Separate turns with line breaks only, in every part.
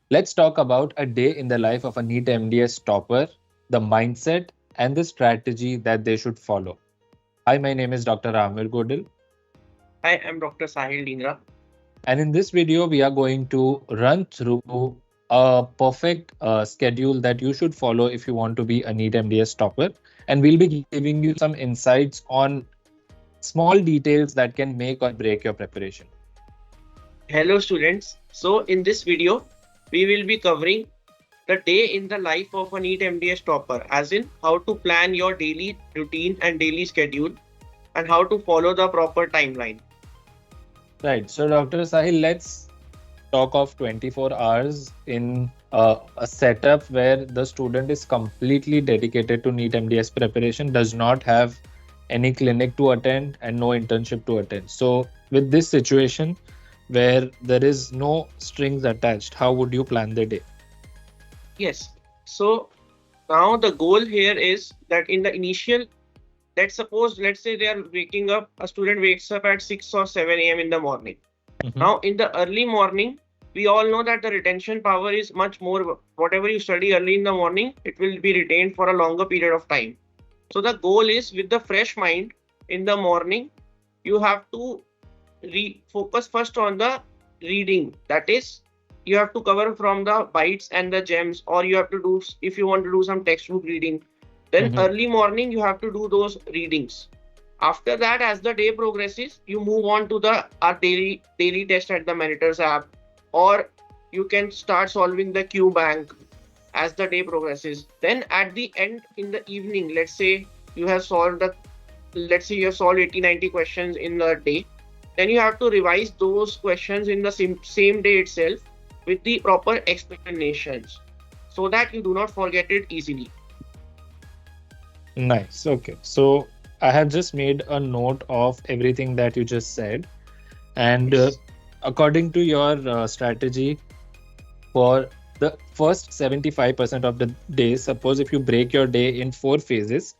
Let's talk about a day in the life of a NEET MDS topper, the mindset and the strategy that they should follow. Hi, my name is Dr. Amir Godil,
I am Dr. Sahil Dhingra.
and in this video, we are going to run through a perfect schedule that you should follow if you want to be a NEET MDS topper. And we'll be giving you some insights on small details that can make or break your preparation.
Hello students. So in this video, we will be covering the day in the life of a NEET MDS topper, as in how to plan your daily routine and daily schedule and how to follow the proper timeline.
Right. So, Dr. Sahil, let's talk of 24 hours in a setup where the student is completely dedicated to NEET MDS preparation, does not have any clinic to attend and no internship to attend. So, with this situation where there is no strings attached, how would you plan the day?
Yes. So now the goal here is that in the initial, let's say they are waking up, a student wakes up at 6 or 7 a.m. in the morning.
Mhm.
Now, in the early morning, we all know that the retention power is much more. Whatever you study early in the morning, it will be retained for a longer period of time. So, the goal is with the fresh mind in the morning, you have to focus first on the reading. That is, you have to cover from the bites and the gems, or you have to do, if you want to do some textbook reading, then
Mhm.
early morning you have to do those readings. After that, as the day progresses, you move on to the our daily test at the Monitors app, or you can start solving the Q bank as the day progresses. Then at the end in the evening, you have solved the let's say you have solved 80-90 questions in the day, then you have to revise those questions in the same day itself with the proper explanations so that you do not forget it easily.
Nice. Okay. So, I have just made a note of everything that you just said. And
Yes.
according to your strategy, for the first 75% of the day, suppose if you break your day in four phases,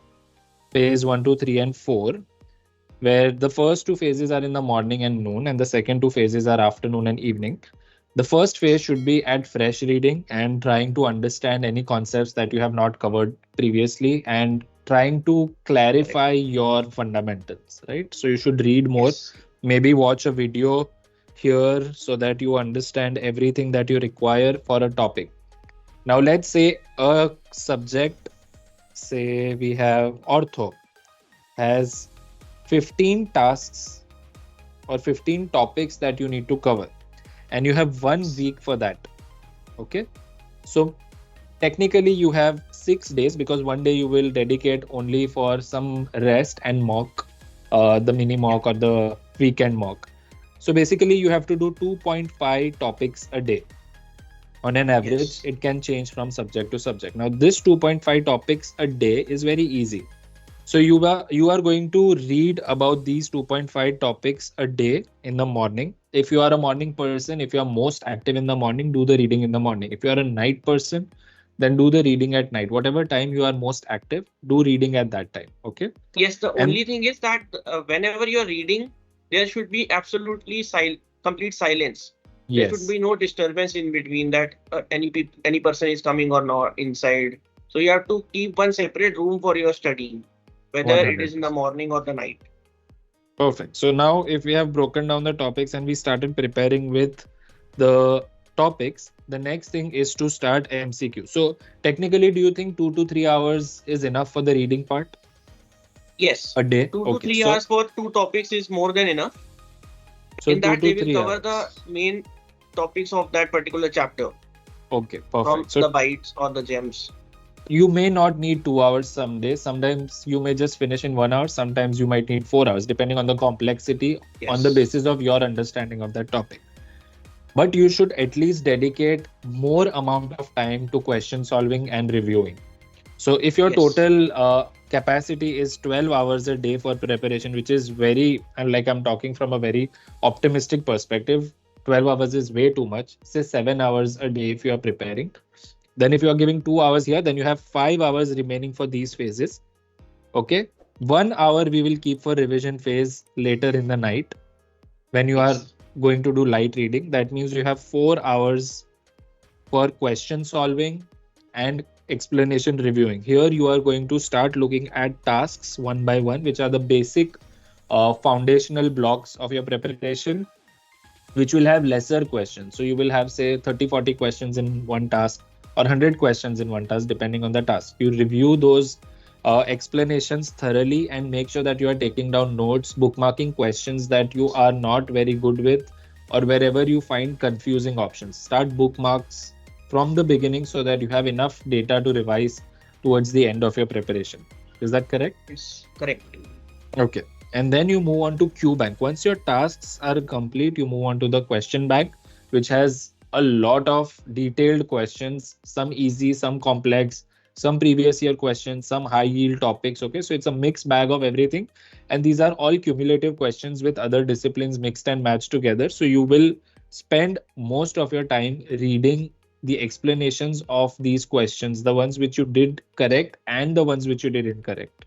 phase 1, 2, 3, and 4, where the first two phases are in the morning and noon, and the second two phases are afternoon and evening. The first phase should be at fresh reading and trying to understand any concepts that you have not covered previously and trying to
Correct.
clarify your fundamentals, right? So you should read more,
Yes.
maybe watch a video here so that you understand everything that you require for a topic. Now, let's say a subject, say we have ortho, has 15 tasks or 15 topics that you need to cover, and you have 1 week for that. Okay. So, technically, you have 6 days because one day you will dedicate only for some rest and mock, the mini
Yeah.
mock or the weekend mock. So, basically, you have to do 2.5 topics a day. On an average,
Yes.
it can change from subject to subject. Now, this 2.5 topics a day is very easy. So you are going to read about these 2.5 topics a day in the morning. If you are a morning person, if you are most active in the morning, do the reading in the morning. If you are a night person, then do the reading at night. Whatever time you are most active, do reading at that time. Okay.
Yes, the
And
only thing is that whenever you're reading, there should be absolutely complete silence. There should
yes,
be no disturbance in between that any person is coming or not inside. So you have to keep one separate room for your studying, whether it is in the
100%.
morning or the night.
Perfect. So now if we have broken down the topics and we started preparing with the topics, the next thing is to start MCQ. So technically, do you think 2 to 3 hours is enough for the reading part
Yes,
a day?
two to
Okay,
three
so
hours for two topics is more than enough.
so
In
two
that,
to
they will
three
cover the
hours.
main topics of that particular chapter
Okay,
from
perfect. So
the bytes or the gems.
you may not need 2 hours some days. Sometimes you may just finish in 1 hour. Sometimes you might need 4 hours, depending on the complexity on the
Yes.
basis of your understanding of that topic. But you should at least dedicate more amount of time to question solving and reviewing. So if your
Yes.
total capacity is 12 hours a day for preparation, which is very, and like I'm talking from a very optimistic perspective, 12 hours is way too much. Say 7 hours a day if you are preparing. Then if you are giving 2 hours here, then you have 5 hours remaining for these phases. Okay. 1 hour we will keep for revision phase later in the night when you are
Yes.
going to do light reading. That means you have 4 hours for question solving and explanation reviewing. Here you are going to start looking at tasks one by one, which are the basic foundational blocks of your preparation, which will have lesser questions. So you will have, say, 30, 40 questions in one task or 100 questions in one task, depending on the task. You review those explanations thoroughly and make sure that you are taking down notes, bookmarking questions that you are not very good with, or wherever you find confusing options. Start bookmarks from the beginning so that you have enough data to revise towards the end of your preparation. Is that correct?
It's correct.
Okay. And then you move on to Q bank. Once your tasks are complete, you move on to the question bank, which has a lot of detailed questions, some easy, some complex, some previous year questions, some high yield topics. Okay. So it's a mixed bag of everything. And these are all cumulative questions with other disciplines mixed and matched together. So you will spend most of your time reading the explanations of these questions, the ones which you did correct and the ones which you did incorrect.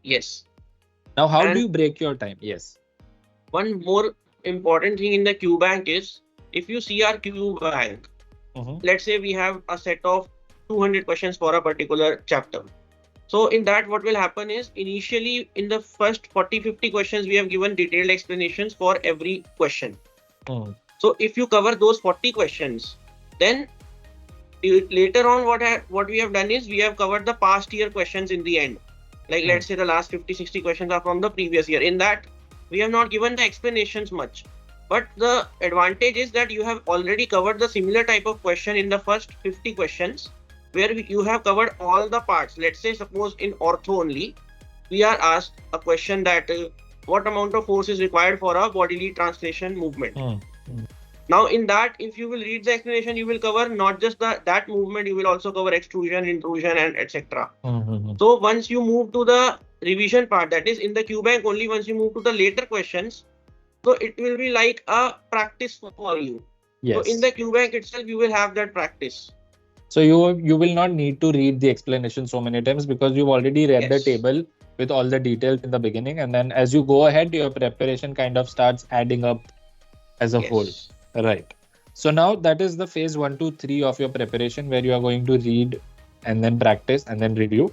Yes.
Now, how do
And
you break your time? Yes.
one more important thing in the Q bank is, if you see our Q bank,
Mm-hmm.
let's say we have a set of 200 questions for a particular chapter. So in that, what will happen is, initially in the first 40-50 questions, we have given detailed explanations for every question.
Mm.
So if you cover those 40 questions, then later on what we have done is, we have covered the past year questions in the end. Like,
Mm.
let's say the last 50-60 questions are from the previous year. In that, we have not given the explanations much, but the advantage is that you have already covered the similar type of question in the first 50 questions, where you have covered all the parts. Let's say, suppose in ortho only, we are asked a question that what amount of force is required for a bodily translation movement.
Mm. Mm.
Now, in that, if you will read the explanation, you will cover not just that movement, you will also cover extrusion, intrusion, and etc.
Mm.
So once you move to the revision part, that is in the Q bank only, once you move to the later questions, so it will be like a practice for you. So in the
Yes.
Q bank itself, you will have that practice.
So you will not need to read the explanation so many times because you've already read the
Yes.
table with all the details in the beginning, and then as you go ahead, your preparation kind of starts adding up as a whole.
Yes.
Right. So now that is the phase 1 to 3 of your preparation where you are going to read and then practice and then review.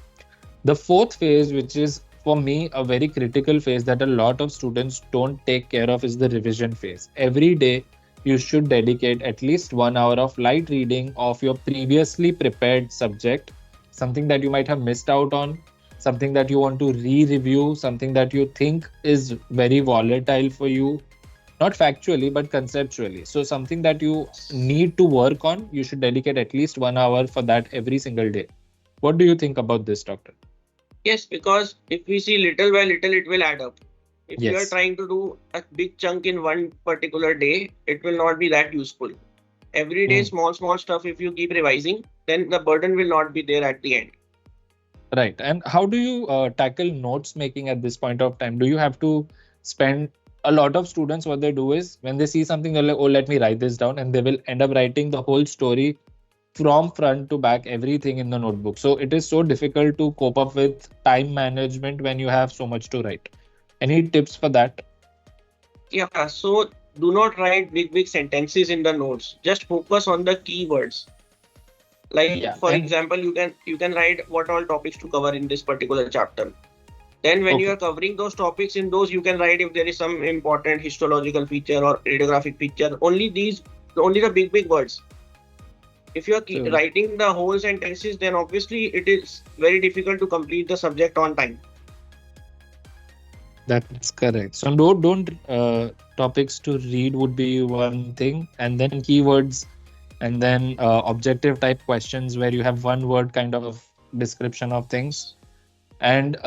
The fourth phase, which is for me a very critical phase that a lot of students don't take care of, is the revision phase. Every day, you should dedicate at least 1 hour of light reading of your previously prepared subject, something that you might have missed out on, something that you want to re review, something that you think is very volatile for you, not factually, but conceptually. So, something that you need to work on, you should dedicate at least 1 hour for that every single day. What do you think about this, Doctor?
Yes, because if we see little by little, it will add up. If you are
Yes.
trying to do a big chunk in one particular day, it will not be that useful. Every day,
Mm.
small stuff, if you keep revising, then the burden will not be there at the end.
Right. And how do you tackle notes making at this point of time? Do you have to spend a lot of students? What they do is when they see something, they're like, oh, let me write this down. And they will end up writing the whole story from front to back, everything in the notebook. So it is so difficult to cope up with time management when you have so much to write. Any tips for that?
Yeah, so do not write big sentences in the notes. Just focus on the keywords. Like,
Yeah.
for
And
example, you can write what all topics to cover in this particular chapter. Then when you
okay.
are covering those topics, in those you can write if there is some important histological feature or radiographic feature. Only the big words. If you are
So
writing the whole sentences, then obviously it is very difficult to complete the subject on time.
that's correct. So don't topics to read would be one thing, and then keywords, and then objective type questions where you have one word kind of description of things. And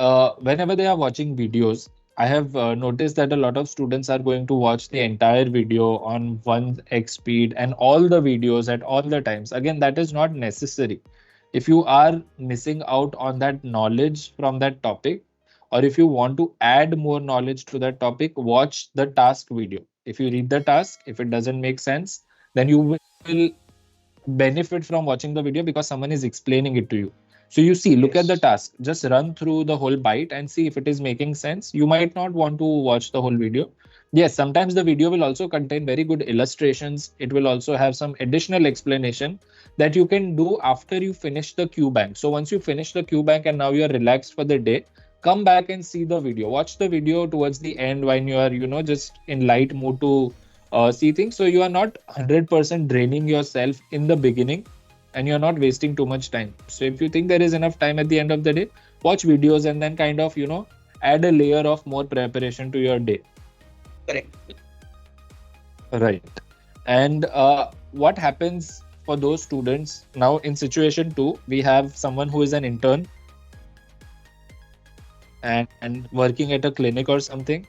whenever they are watching videos, I have noticed that a lot of students are going to watch the entire video on 1x speed and all the videos at all the times. Again, that is not necessary. If you are missing out on that knowledge from that topic, or if you want to add more knowledge to that topic, watch the task video. If you read the task, if it doesn't make sense, then you will benefit from watching the video because someone is explaining it to you. So you see, look at the
Yes.
task, just run through the whole bite and see if it is making sense. You might not want to watch the whole video. Yes, sometimes the video will also contain very good illustrations. It will also have some additional explanation that you can do after you finish the Q bank. So once you finish the Q bank and now you are relaxed for the day, come back and see the video. Watch the video towards the end when you are, just in light mood to see things. So you are not 100% draining yourself in the beginning and you're not wasting too much time. So if you think there is enough time at the end of the day, watch videos and then kind of, add a layer of more preparation to your day.
Correct.
Right. And what happens for those students now in situation two, we have someone who is an intern and working at a clinic or something,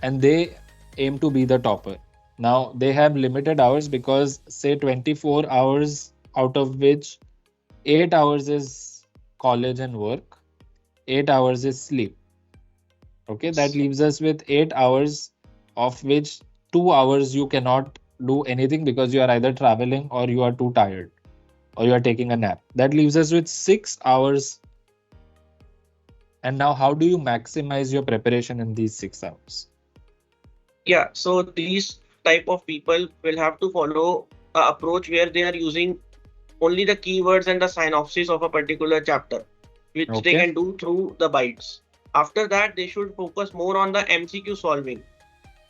and they aim to be the topper. Now they have limited hours because say 24 hours out of which 8 hours is college and work, 8 hours is sleep. Okay, that
Yes.
leaves us with 8 hours, of which 2 hours you cannot do anything because you are either traveling or you are too tired or you are taking a nap. That leaves us with 6 hours. And now, how do you maximize your preparation in these 6 hours?
Yeah, so these type of people will have to follow a approach where they are using only the keywords and the synopsis of a particular chapter, which they
Okay.
can do through the bytes. After that, they should focus more on the MCQ solving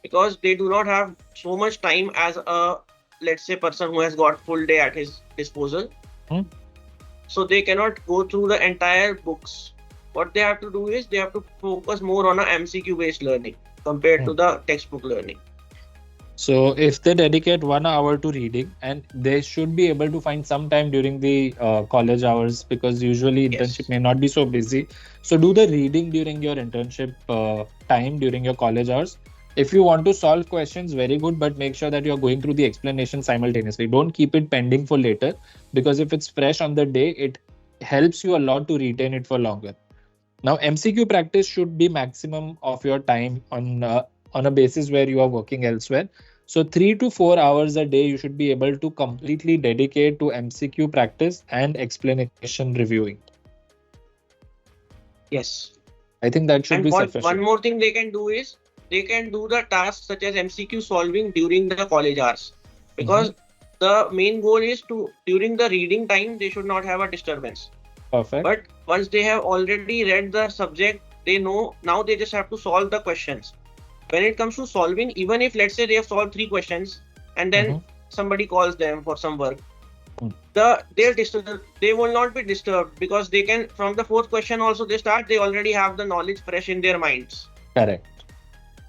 because they do not have so much time as a, let's say, person who has got full day at his disposal.
Hmm.
So they cannot go through the entire books. What they have to do is they have to focus more on a MCQ based learning compared
Hmm.
to the textbook learning.
So, if they dedicate 1 hour to reading, and they should be able to find some time during the college hours because usually internship
Yes.
may not be so busy. So, do the reading during your internship time during your college hours. If you want to solve questions, very good, but make sure that you're going through the explanation simultaneously. Don't keep it pending for later because if it's fresh on the day, it helps you a lot to retain it for longer. Now, MCQ practice should be maximum of your time on a basis where you are working elsewhere. So 3 to 4 hours a day you should be able to completely dedicate to MCQ practice and explanation reviewing.
Yes.
I think that should
And
be
one
sufficient.
more thing they can do is they can do the tasks such as MCQ solving during the college hours.
Mhm.
Because the main goal is to during the reading time they should not have a disturbance.
Perfect.
But once they have already read the subject, they know now they just have to solve the questions. When it comes to solving, even if let's say they have solved three questions and then
Mhm.
somebody calls them for some work,
Mm.
they will not be disturbed because they can from the fourth question also they already have the knowledge fresh in their minds.
Correct.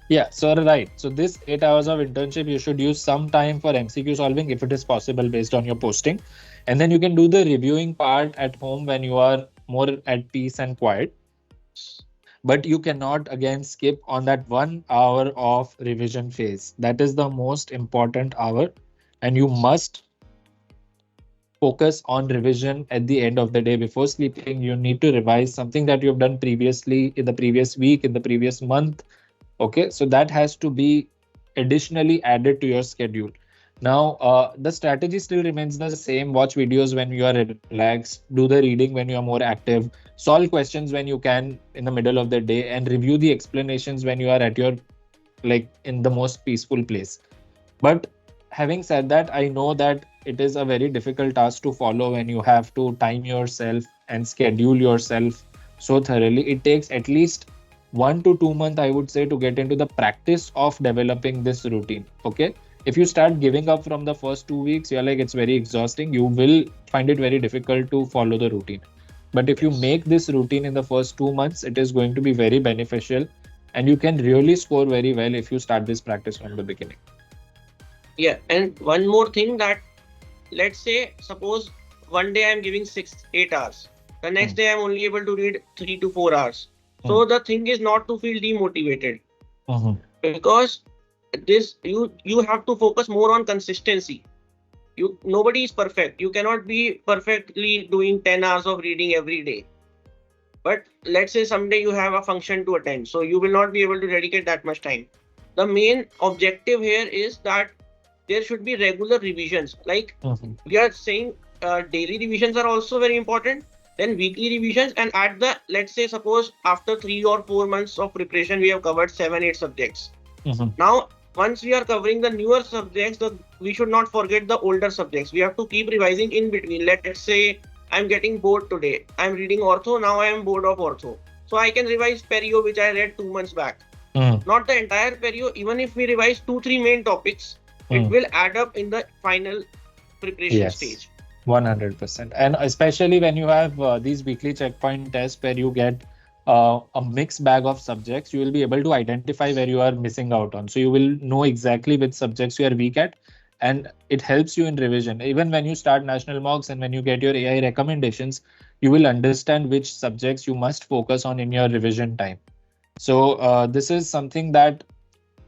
Yeah, so right. So this 8 hours of internship, you should use some time for MCQ solving if it is possible based on your posting. And then you can do the reviewing part at home when you are more at peace and quiet. But you cannot again skip on that 1 hour of revision phase. That is the most important hour, and you must focus on revision at the end of the day. Before sleeping, you need to revise something that you've done previously in the previous week, in the previous month. Okay, so that has to be additionally added to your schedule. Now, the strategy still remains the same. Watch videos when you are relaxed, do the reading when you are more active, solve questions when you can in the middle of the day, and review the explanations when you are at your like in the most peaceful place. But having said that, I know that it is a very difficult task to follow when you have to time yourself and schedule yourself so thoroughly. It takes at least 1 to 2 months, I would say, to get into the practice of developing this routine. Okay. If you start giving up from the first 2 weeks, you're like, it's very exhausting. You will find it very difficult to follow the routine. But if you
Yes.
make this routine in the first 2 months, it is going to be very beneficial and you can really score very well if you start this practice from the beginning.
Yeah, and one more thing that let's say suppose one day I'm giving 6 8 hours, the next
Hmm.
day I'm only able to read 3 to 4 hours.
Hmm.
So the thing is not to feel demotivated
Mhm.
because this you have to focus more on consistency. You nobody is perfect. You cannot be perfectly doing 10 hours of reading every day. But let's say someday you have a function to attend, so you will not be able to dedicate that much time. The main objective here is that there should be regular revisions. Like
Mhm.
we are saying, daily revisions are also very important, then weekly revisions, and at the, let's say, suppose after 3 or 4 months of preparation we have covered 7 8 subjects.
Mhm.
Now once we are covering the newer subjects, we should not forget the older subjects. We have to keep revising in between. Let's say I'm getting bored today, I'm reading ortho, now I am bored of ortho, so I can revise perio which I read 2 months back.
Mm.
Not the entire perio, even if we revise 2 3 main topics, it
Mm.
will add up in the final preparation
Yes.
stage.
100%. And especially when you have these weekly checkpoint tests where you get a mixed bag of subjects, you will be able to identify where you are missing out on. So you will know exactly which subjects you are weak at, and it helps you in revision. Even when you start national mocks and when you get your AI recommendations, you will understand which subjects you must focus on in your revision time. So this is something that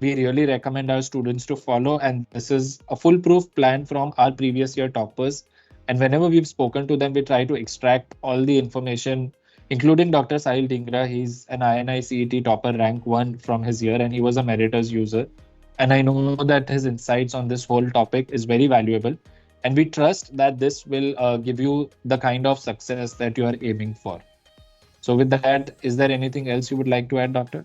we really recommend our students to follow, and this is a foolproof plan from our previous year toppers. And whenever we've spoken to them, we try to extract all the information, including Dr. Sahil Dhingra. He's an INI-CET topper, rank 1 from his year, and he was a Meritor's user. And I know that his insights on this whole topic is very valuable, and we trust that this will give you the kind of success that you are aiming for. So with that, is there anything else you would like to add, Doctor?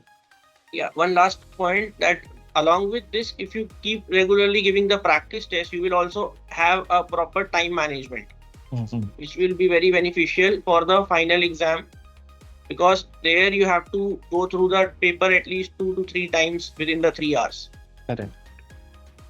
Yeah, one last point, that along with this, if you keep regularly giving the practice test, you will also have a proper time management,
Mhm.
which will be very beneficial for the final exam, because there you have to go through the paper at least 2 to 3 times within the 3 hours.
Correct.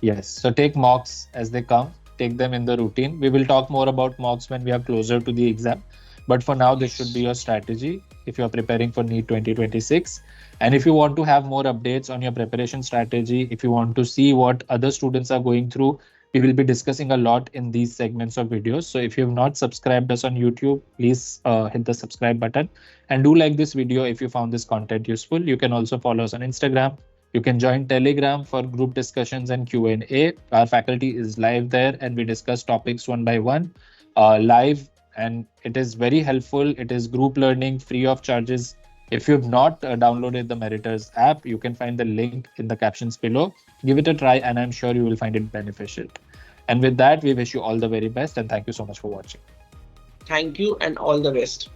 Yes. So take mocks as they come, take them in the routine. We will talk more about mocks when we are closer to the exam. But for now, this should be
Yes.
your strategy if you are preparing for NEET 2026. And if you want to have more updates on your preparation strategy, if you want to see what other students are going through, we will be discussing a lot in these segments of videos. So if you have not subscribed us on YouTube, please hit the subscribe button and do like this video if you found this content useful. You can also follow us on Instagram. You can join Telegram for group discussions and Q&A. Our faculty is live there and we discuss topics one by one live, and it is very helpful. It is group learning free of charges. If you've not downloaded the Meriters app, you can find the link in the captions below. Give it a try and I'm sure you will find it beneficial. And with that, we wish you all the very best and thank you so much for watching.
Thank you and all the best.